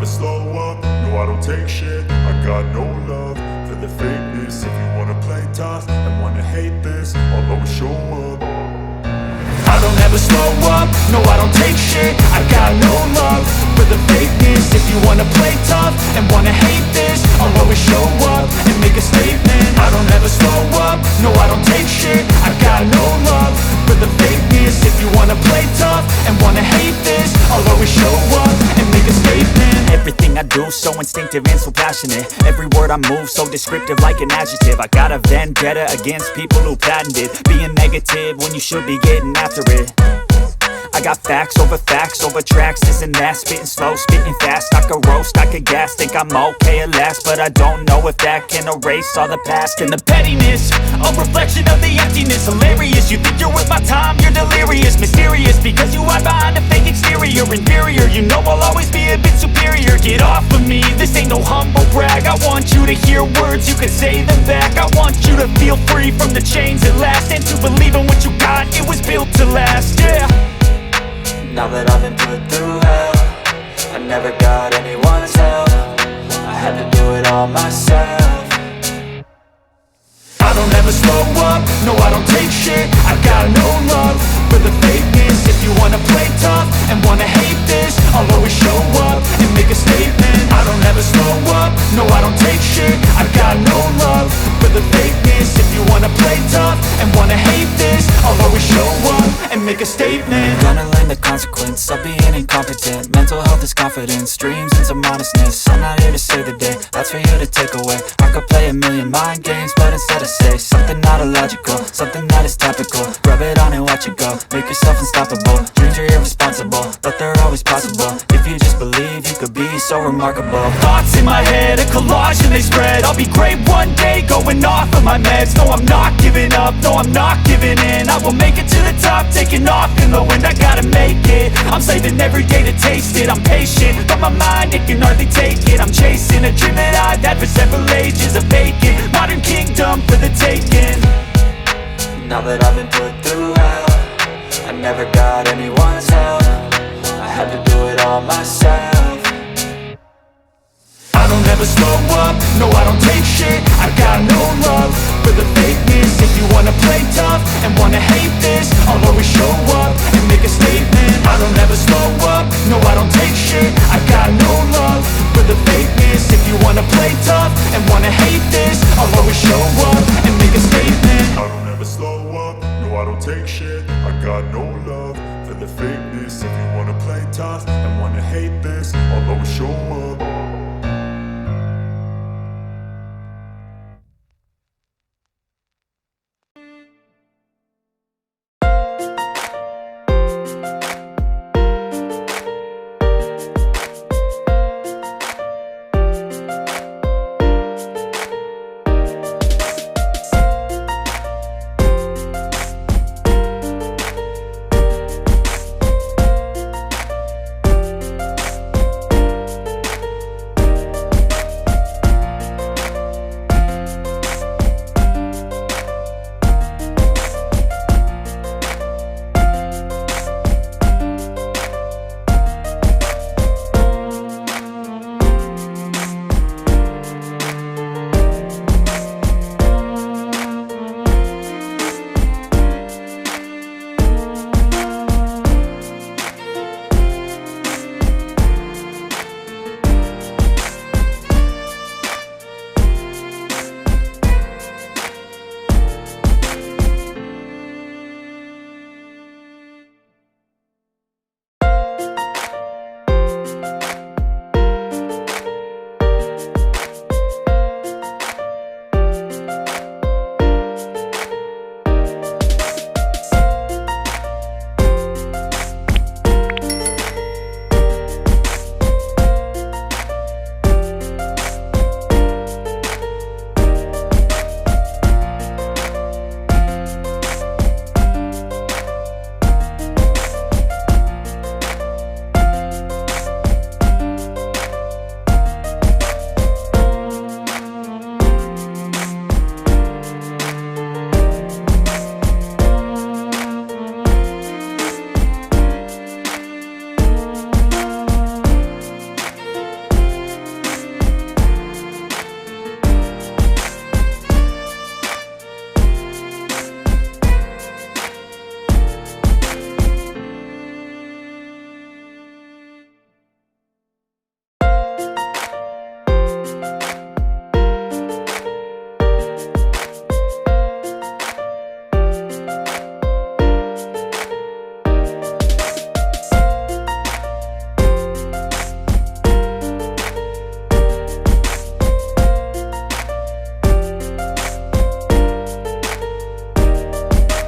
slow up, no I don't take shit. I got no love for the fakeness. If you wanna play tough and wanna hate this, I'll always show up. I don't ever slow up, no I don't take shit. I got no love for the fakeness. If you wanna play tough and wanna hate this, I'll always show up and make a statement. I don't ever slow up, no I don't take shit. I got no love for the fakeness. If you wanna play tough and wanna hate this, I'll always show up and make a statement. Everything I do so instinctive and so passionate. Every word I move so descriptive like an adjective. I got a vendetta against people who patented being negative when you should be getting after it. I got facts over tracks, this and that. Spitting slow, spitting fast, I could roast, I could gas. Think I'm okay at last, but I don't know if that can erase all the past. And the pettiness, a reflection of the emptiness. Hilarious, you think you're worth my time, you're delirious. Mysterious, because you hide behind a fake exterior. Inferior, you know I'll always be a bit superior. Get off of me, this ain't no humble brag. I want you to hear words, you can say them back. I want you to feel free from the chains at last, and to believe in what you got, it was built to last, yeah. Now that I've been put through hell, I never got anyone's help. I had to do it all myself. I don't ever slow up, no I don't take shit. I got no love for the fakeness. If you wanna play tough and wanna hate this, I'll always show up and make a statement. I don't ever slow up, no I don't take shit. I got no love for the fakeness. If you wanna play tough and wanna hate this, I'll always show up and make a statement. Gonna learn the consequence of being incompetent. Mental health is confidence, dreams and some honestness. I'm not here to save the day, that's for you to take away. I could play a million mind games, but instead I say something not illogical, something that is topical. Rub it on and watch it go, make yourself unstoppable. Dreams are irresponsible, but they're always possible. If you just believe, you could be so remarkable. Thoughts in my head, a collage and they spread. I'll be great one day, going off of my meds. No, I'm not giving up, no, I'm not giving in. I will make it to the top, taking off in the wind. I gotta make it, I'm saving every day to taste it. I'm patient, but my mind, it can hardly take it. I'm chasing a dream that I've had for several ages. A vacant, modern kingdom for the taking. Now that I've been put through hell, I never got anyone's help. I had to do it all myself. I don't ever slow up, no I don't take shit. I got no love for the fakeness. If you wanna play tough and wanna hate this, I'll always show up and make a statement. I don't ever slow up, no I don't take shit. I got no love for the fakeness. If you wanna play tough and wanna hate